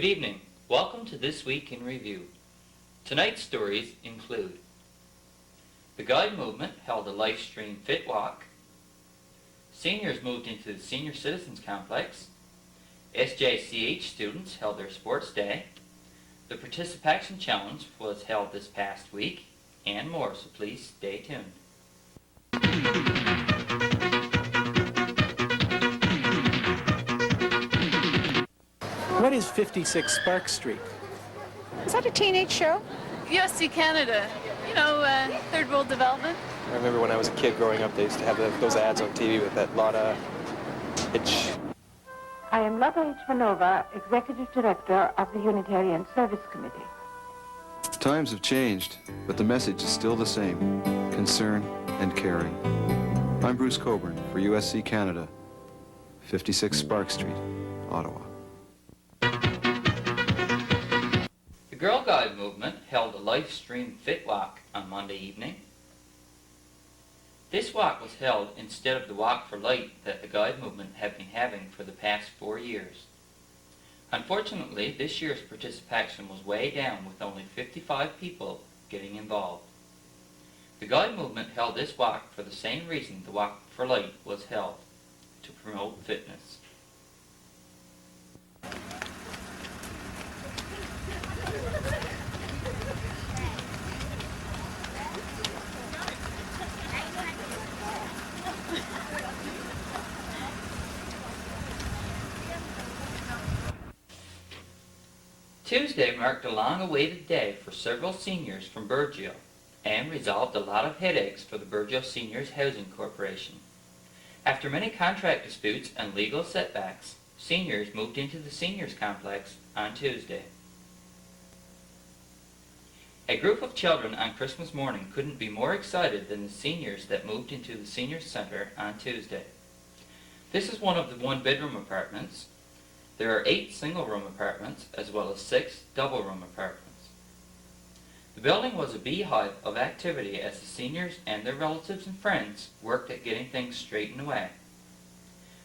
Good evening. Welcome to This Week in Review. Tonight's stories include the Guide Movement held a live stream fit walk, seniors moved into the Senior Citizens Complex, SJCH students held their sports day, the Participation Challenge was held this past week, and more, so please stay tuned. What is 56 Spark Street? Is that a teenage show? USC Canada, you know, third world development. I remember when I was a kid growing up, they used to have those ads on TV with that Lotta Hitch. I am Lotta Hitchmanova, Executive Director of the Unitarian Service Committee. Times have changed, but the message is still the same: concern and caring. I'm Bruce Coburn for USC Canada, 56 Spark Street, Ottawa. The Girl Guide Movement held a live stream fit walk on Monday evening. This walk was held instead of the Walk for Light that the Guide Movement have been having for the past 4 years. Unfortunately, this year's participation was way down with only 55 people getting involved. The Guide Movement held this walk for the same reason the Walk for Light was held, to promote fitness. Tuesday marked a long-awaited day for several seniors from Burgeo and resolved a lot of headaches for the Burgeo Seniors Housing Corporation. After many contract disputes and legal setbacks, seniors moved into the seniors complex on Tuesday. A group of children on Christmas morning couldn't be more excited than the seniors that moved into the seniors center on Tuesday. This is one of the one-bedroom apartments. There are 8 single-room apartments as well as 6 double-room apartments. The building was a beehive of activity as the seniors and their relatives and friends worked at getting things straightened away.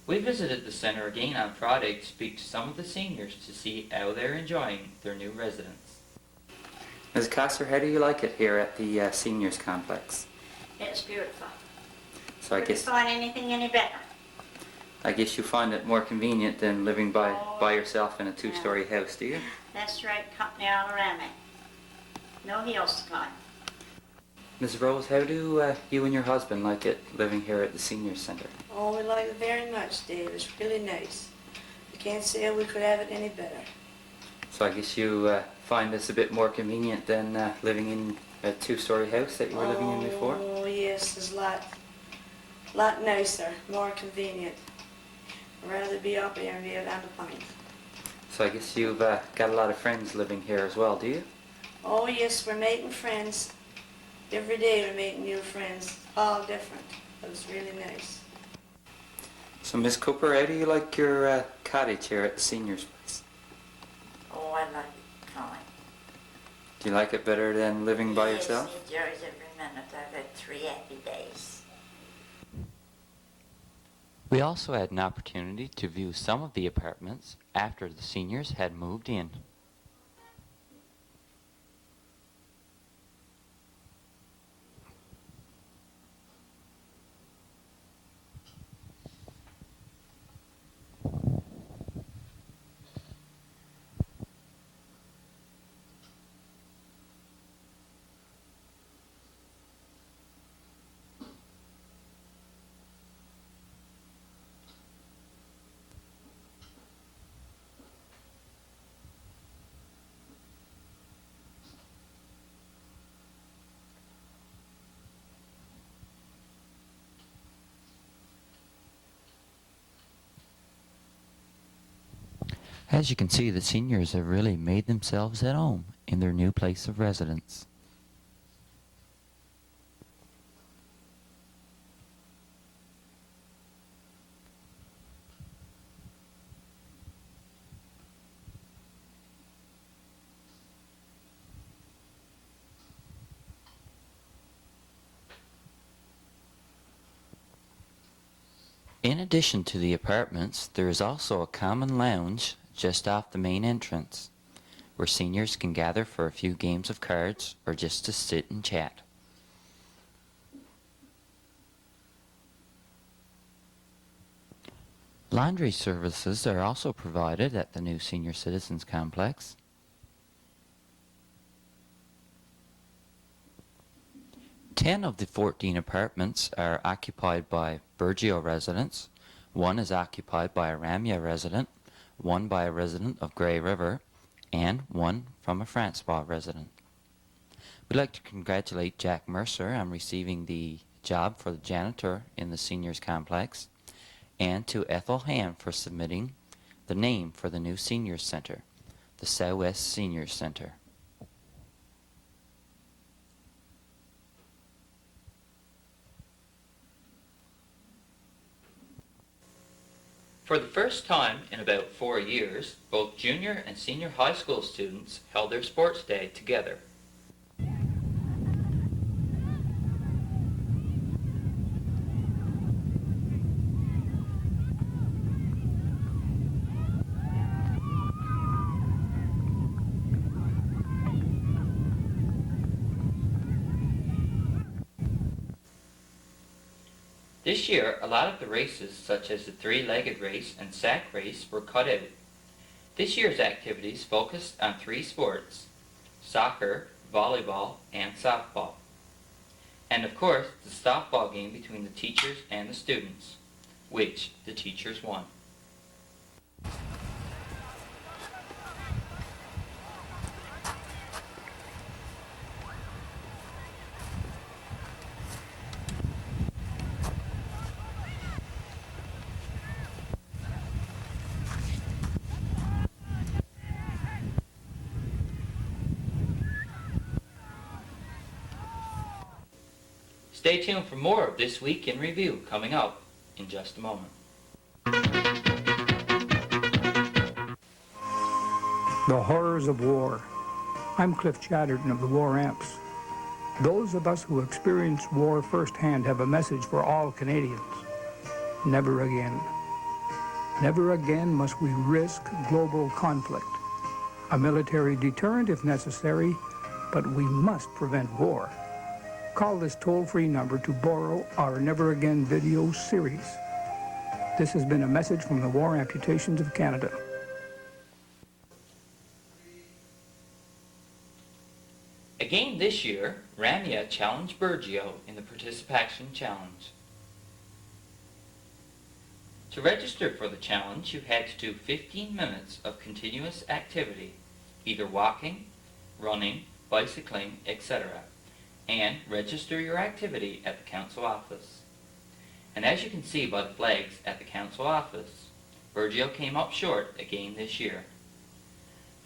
We visited the center again on Friday to speak to some of the seniors to see how they're enjoying their new residence. Ms. Kasser, how do you like it here at the seniors complex? It's beautiful. So I guess find anything any better. I guess you find it more convenient than living by yourself in a 2-story house, do you? That's right, company all around me. No hills to climb. Ms. Rose, how do you and your husband like it living here at the senior center? Oh, we like it very much, Dave. It's really nice. We can't say we could have it any better. So I guess you find this a bit more convenient than living in a 2-story house that you were living in before? Oh, yes, it's a lot nicer, more convenient. I'd rather be up here and be out on the pint. So I guess you've got a lot of friends living here as well, do you? Oh, yes, we're making friends. Every day we're making new friends, all different. But it's really nice. So Miss Cooper, how do you like your cottage here at the seniors' place? Oh, I like it fine. Do you like it better than living by yourself? Yes, it enjoys every minute. I've had 3 happy days. We also had an opportunity to view some of the apartments after the seniors had moved in. As you can see, the seniors have really made themselves at home in their new place of residence. In addition to the apartments, there is also a common lounge, just off the main entrance, where seniors can gather for a few games of cards or just to sit and chat. Laundry services are also provided at the new Senior Citizens Complex. Ten of the 14 apartments are occupied by Burgeo residents. One is occupied by a Ramia resident, one by a resident of Grey River, and one from a Francois resident. We'd like to congratulate Jack Mercer on receiving the job for the janitor in the Seniors Complex, and to Ethel Ham for submitting the name for the new Seniors Center, the Southwest Seniors Center. For the first time in about 4 years, both junior and senior high school students held their sports day together. This year, a lot of the races, such as the three-legged race and sack race, were cut out. This year's activities focused on 3 sports: soccer, volleyball, and softball. And of course, the softball game between the teachers and the students, which the teachers won. Stay tuned for more of This Week in Review coming up in just a moment. The horrors of war. I'm Cliff Chatterton of the War Amps. Those of us who experienced war firsthand have a message for all Canadians. Never again. Never again must we risk global conflict. A military deterrent if necessary, but we must prevent war. Call this toll-free number to borrow our Never Again video series. This has been a message from the War Amputations of Canada. Again this year, Ramia challenged Burgeo in the Participation Challenge. To register for the challenge, you had to do 15 minutes of continuous activity, either walking, running, bicycling, etc., and register your activity at the council office. And as you can see by the flags at the council office, Burgeo came up short again this year.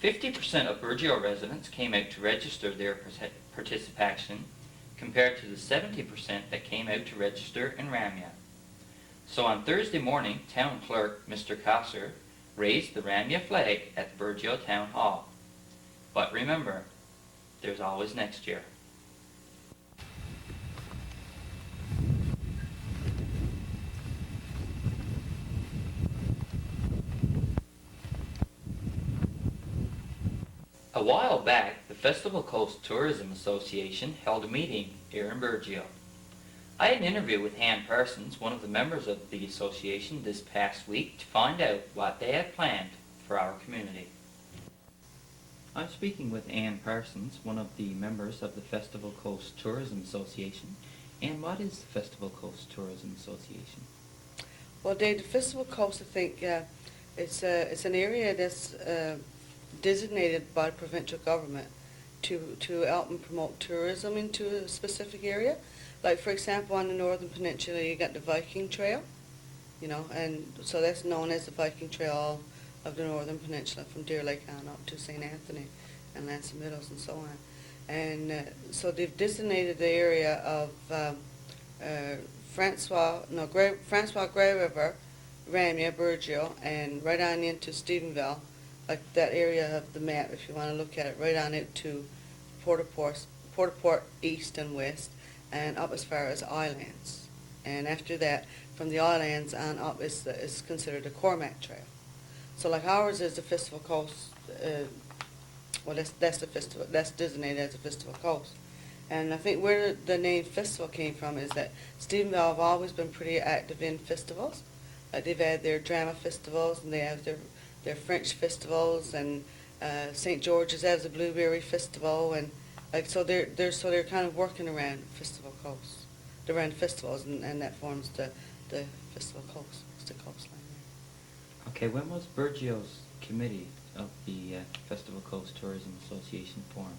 50% of Burgeo residents came out to register their participation compared to the 70% that came out to register in Ramia. So on Thursday morning, Town Clerk Mr. Kosser raised the Ramia flag at the Burgeo Town Hall. But remember, there's always next year. A while back, the Festival Coast Tourism Association held a meeting here in Burgeo. I had an interview with Ann Parsons, one of the members of the association, this past week to find out what they had planned for our community. I'm speaking with Ann Parsons, one of the members of the Festival Coast Tourism Association. Ann, what is the Festival Coast Tourism Association? Well, Dave, the Festival Coast, I think it's an area that's designated by the provincial government to help and promote tourism into a specific area. Like, for example, on the Northern Peninsula, you got the Viking Trail, you know, and so that's known as the Viking Trail of the Northern Peninsula from Deer Lake on up to St. Anthony and Lansing Meadows and so on. And so they've designated the area of Francois Grey River, Ramia, Burgeo, and right on into Stephenville, like that area of the map, if you want to look at it, right on it to Port-au-Port east and west, and up as far as Islands. And after that, from the Islands on up is considered the Cormac Trail. So like ours is the Festival Coast, well, that's the festival, that's designated as a Festival Coast. And I think where the name festival came from is that Stephenville have always been pretty active in festivals. Like they've had their drama festivals, and they have their French festivals, and St. George's has a blueberry festival, and like so they're kind of working around Festival Coast, around festivals, and that forms the Festival Coast, it's the coastline there. Okay, when was Burgio's committee of the Festival Coast Tourism Association formed?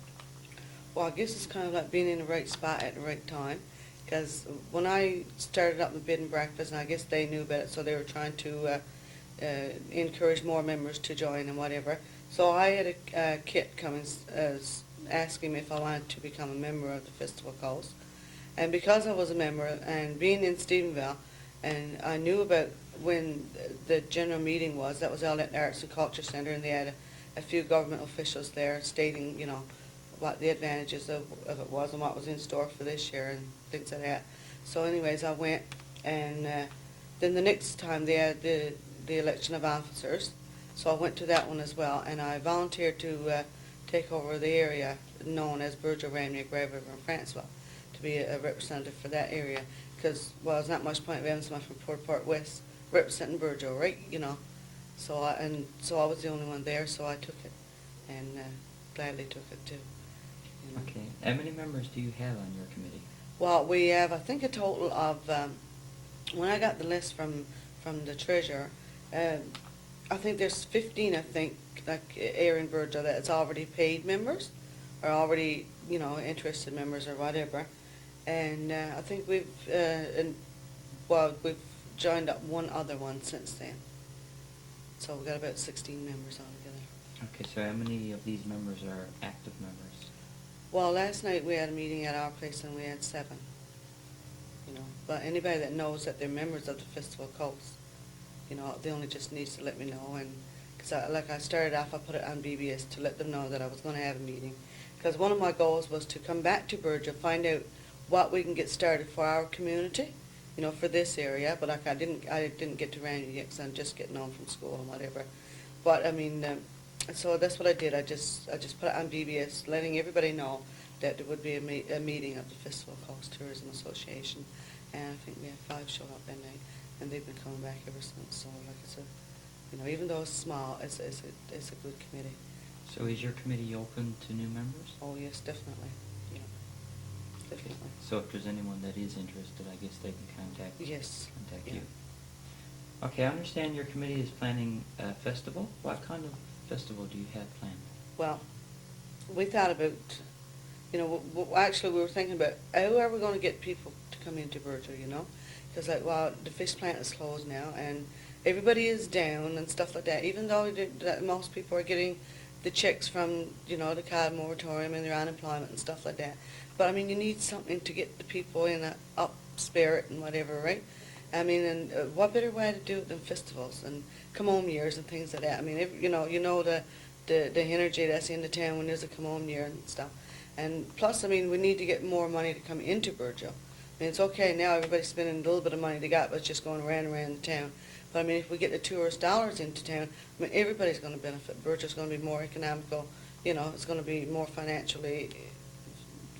Well, I guess it's kind of like being in the right spot at the right time, because when I started up the bed and breakfast, and I guess they knew about it, so they were trying to encourage more members to join and whatever. So I had a kit come and asking me if I wanted to become a member of the Festival Coast. And because I was a member, and being in Stephenville, and I knew about when the general meeting was, that was held at the Arts and Culture Centre, and they had a few government officials there stating, you know, what the advantages of it was and what was in store for this year and things like that. So anyways, I went, and then the next time they had the election of officers, so I went to that one as well, and I volunteered to take over the area known as Burgio, Ramney, Grey River, and Franceville, to be a representative for that area, because, well, there's not much point of having someone from Port West representing Burgio, right, you know. So I was the only one there, so I took it, and gladly took it too. You know. Okay, how many members do you have on your committee? Well, we have, I think, a total of, when I got the list from the treasurer, I think there's 15, I think, like Aaron Burgio, that's already paid members, or already, you know, interested members or whatever. And I think we've joined up one other one since then. So we've got about 16 members altogether. Okay, so how many of these members are active members? Well, last night we had a meeting at our place and we had 7. You know, but anybody that knows that they're members of the Festival Coast, you know, they only just needs to let me know. And because I started off, I put it on BBS to let them know that I was going to have a meeting. Because one of my goals was to come back to Burgio, find out what we can get started for our community, you know, for this area. But like I didn't get to Randy yet because I'm just getting home from school and whatever. But I mean, so that's what I did. I just put it on BBS, letting everybody know that there would be a meeting of the Festival Coast Tourism Association. And I think we had 5 show up that night, and they've been coming back ever since. So like it's you know, even though it's small, it's a good committee. So is your committee open to new members? Oh yes, definitely. Yeah, definitely. So if there's anyone that is interested, I guess they can contact Yeah. you. Okay, I understand your committee is planning a festival. What kind of festival do you have planned? Well, we thought about, you know, actually we were thinking about how are we going to get people to come into Burgio, you know? Because like, well, the fish plant is closed now, and everybody is down and stuff like that, even though most people are getting the checks from, you know, the card moratorium and their unemployment and stuff like that. But I mean, you need something to get the people in a up spirit and whatever, right? I mean, and what better way to do it than festivals and come home years and things like that? I mean, you know the energy that's in the town when there's a come home year and stuff. And plus, I mean, we need to get more money to come into Burgio. I mean, it's okay now, everybody's spending a little bit of money they got, but it's just going around the town. But I mean, if we get the tourist dollars into town, I mean, everybody's going to benefit. Burgio's going to be more economical, you know, it's going to be more financially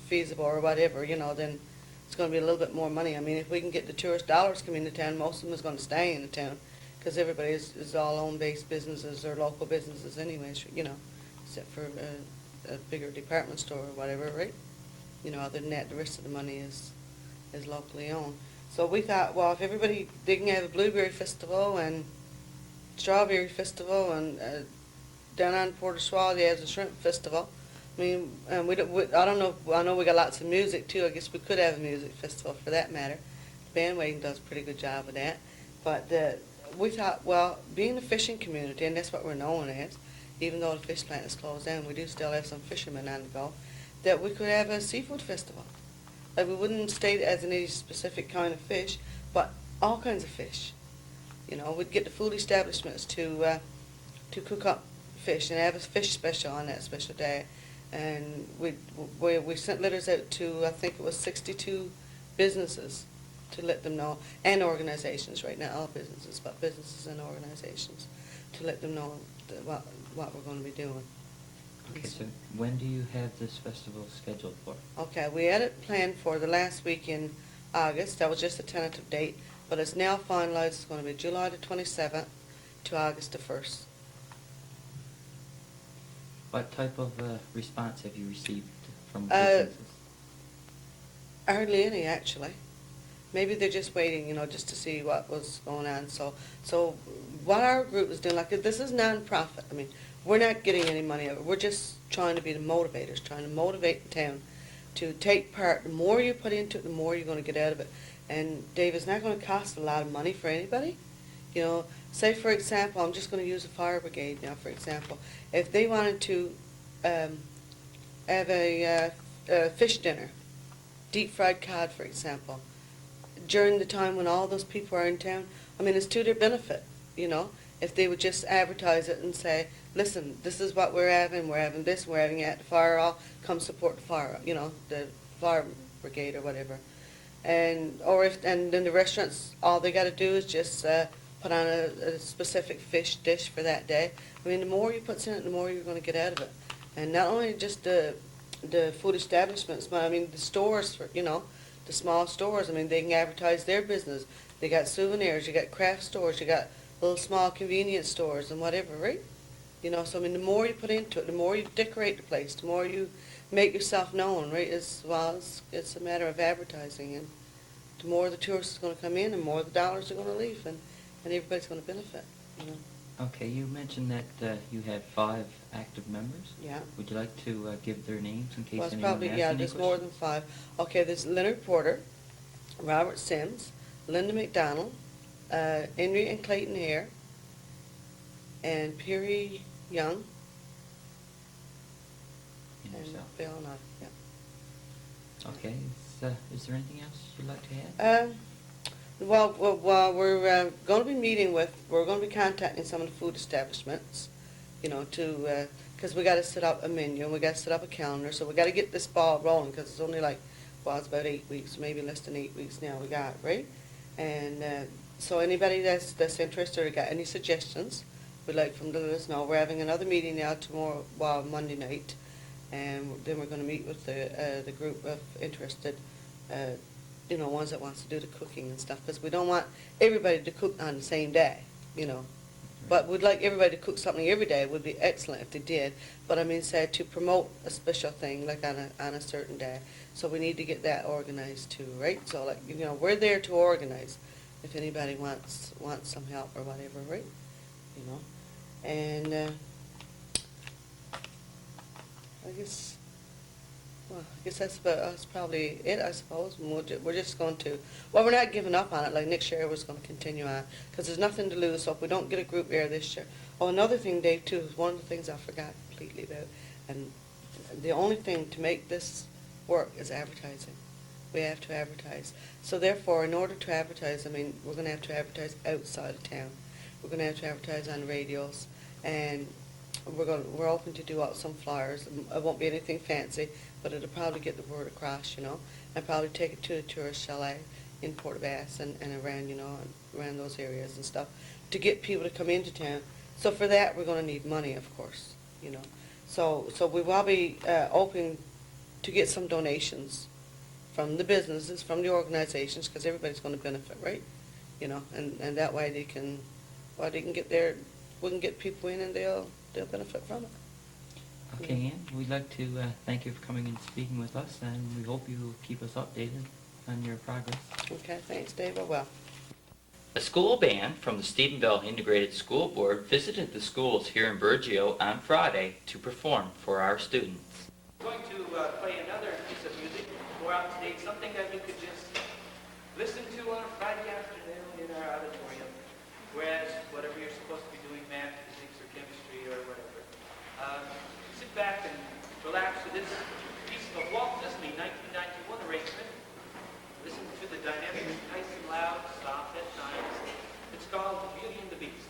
feasible or whatever, you know, then it's going to be a little bit more money. I mean, if we can get the tourist dollars coming into town, most of them is going to stay in the town, because everybody is all home-based businesses or local businesses anyways, you know, except for a bigger department store or whatever, right? You know, other than that, the rest of the money is locally owned. So we thought, well, if everybody, they can have a blueberry festival and strawberry festival, and down on Port of Swallow they have a shrimp festival. I mean, I don't know, I know we got lots of music too. I guess we could have a music festival for that matter. Bandwagon does a pretty good job of that. But we thought, well, being a fishing community, and that's what we're known as, even though the fish plant is closed down, we do still have some fishermen on the go, that we could have a seafood festival. Like, we wouldn't state it as any specific kind of fish, but all kinds of fish. You know, we'd get the food establishments to cook up fish and have a fish special on that special day. And we sent letters out to, I think it was 62 businesses to let them know, and organizations right now, all businesses, but businesses and organizations, to let them know what we're going to be doing. Okay, so when do you have this festival scheduled for? Okay, we had it planned for the last week in August. That was just a tentative date, but it's now finalized. It's going to be July the 27th to August the 1st. What type of response have you received from Uh, businesses? Hardly any, actually. Maybe they're just waiting, just to see what was going on. So what our group is doing, like, this is non-profit. I mean, we're not getting any money of it. We're just trying to be the motivators, trying to motivate the town to take part. The more you put into it, the more you're going to get out of it. And, Dave, it's not going to cost a lot of money for anybody. Say, for example, I'm just going to use a fire brigade now, for example. If they wanted to have a fish dinner, deep-fried cod, for example, during the time when all those people are in town, I mean, it's to their benefit, if they would just advertise it and say, listen, this is what we're having this, we're having it at the fire hall, come support the fire, the fire brigade or whatever. And then the restaurants, all they got to do is just put on a specific fish dish for that day. I mean, the more you put in it, the more you're going to get out of it. And not only just the food establishments, but I mean the stores, the small stores. I mean, they can advertise their business. They got souvenirs, you got craft stores, you got little small convenience stores and whatever, right? So I mean, the more you put into it, the more you decorate the place, the more you make yourself known, right? It's a matter of advertising, and the more the tourists are going to come in, the more the dollars are going to leave, and everybody's going to benefit, Okay, you mentioned that you had 5 active members. Yeah. Would you like to give their names in case Well, it's anyone probably, has yeah, any there's more than questions? 5. Okay, there's Leonard Porter, Robert Sims, Linda McDonald, Henry and Clayton Hare, and Perry Young, And and yourself. Bill and I, yeah. Okay, is there anything else you'd like to add? Well, we're going to be we're going to be contacting some of the food establishments, because we got to set up a menu and we got to set up a calendar. So we got to get this ball rolling, because it's only it's about 8 weeks, maybe less than 8 weeks now we got, right? And so anybody that's interested or got any suggestions, we'd like them to let us know. We're having another meeting now tomorrow, Monday night, and then we're going to meet with the group of interested ones that wants to do the cooking and stuff, because we don't want everybody to cook on the same day, But we'd like everybody to cook something every day. It would be excellent if they did. But I mean, say, to promote a special thing, like on a certain day. So we need to get that organized too, right? So, like, we're there to organize if anybody wants some help or whatever, right? And I guess that's probably it, I suppose. And we're just going to, we're not giving up on it. Like next year, we're just going to continue on, because there's nothing to lose. So if we don't get a group air this year. Oh, another thing, Dave, too, is one of the things I forgot completely about. And the only thing to make this work is advertising. We have to advertise. So therefore, in order to advertise, I mean, we're going to have to advertise outside of town. We're going to have to advertise on radios, and we're open to do out some flyers. It won't be anything fancy, but it'll probably get the word across, and probably take it to the tourist chalet in Port Bass and around, around those areas and stuff, to get people to come into town. So for that, we're going to need money, of course, So we will be open to get some donations from the businesses, from the organizations, because everybody's going to benefit, right? And that way they can get there. We can get people in, and they'll benefit from it. Okay, Ann, we'd like to thank you for coming and speaking with us, and we hope you will keep us updated on your progress. Okay, thanks, Dave. Well. A school band from the Stephenville Integrated School Board visited the schools here in Burgeo on Friday to perform for our students. We're going to play another piece of music for out today, something that you could just listen to on a Friday afternoon in our auditorium, whereas whatever you're supposed to be doing, math, physics, or chemistry, or whatever. Sit back and relax to this piece of Walt Disney 1991 arrangement. Listen to the dynamics, nice and loud, soft at times. It's called Beauty and the Beast.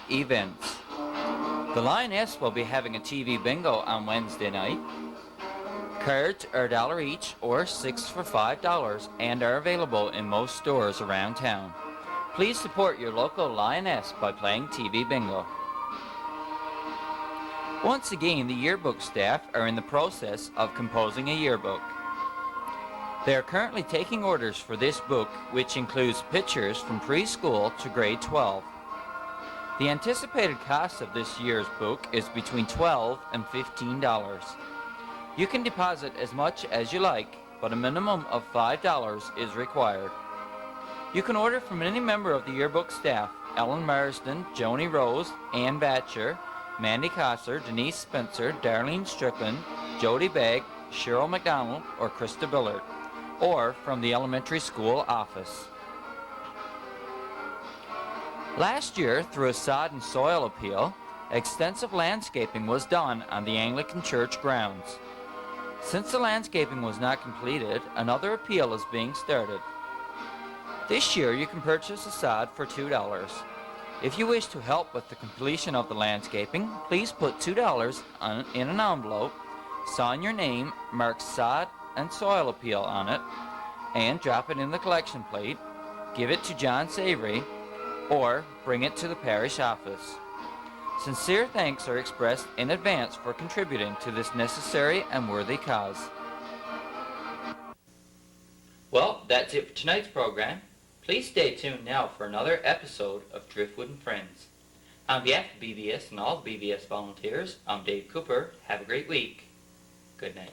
events. The Lioness will be having a TV bingo on Wednesday night. Cards are $1 each or 6 for $5 and are available in most stores around town. Please support your local Lioness by playing TV bingo. Once again, the yearbook staff are in the process of composing a yearbook. They are currently taking orders for this book, which includes pictures from preschool to grade 12. The anticipated cost of this year's book is between $12 and $15. You can deposit as much as you like, but a minimum of $5 is required. You can order from any member of the yearbook staff: Ellen Marsden, Joni Rose, Ann Batcher, Mandy Kosser, Denise Spencer, Darlene Strickland, Jody Begg, Cheryl McDonald, or Krista Billard, or from the elementary school office. Last year, through a sod and soil appeal, extensive landscaping was done on the Anglican Church grounds. Since the landscaping was not completed, another appeal is being started. This year, you can purchase a sod for $2. If you wish to help with the completion of the landscaping, please put $2 in an envelope, sign your name, mark sod and soil appeal on it, and drop it in the collection plate, give it to John Savory, or bring it to the parish office. Sincere thanks are expressed in advance for contributing to this necessary and worthy cause. Well, that's it for tonight's program. Please stay tuned now for another episode of Driftwood and Friends. On behalf of BBS and all BBS volunteers, I'm Dave Cooper. Have a great week. Good night.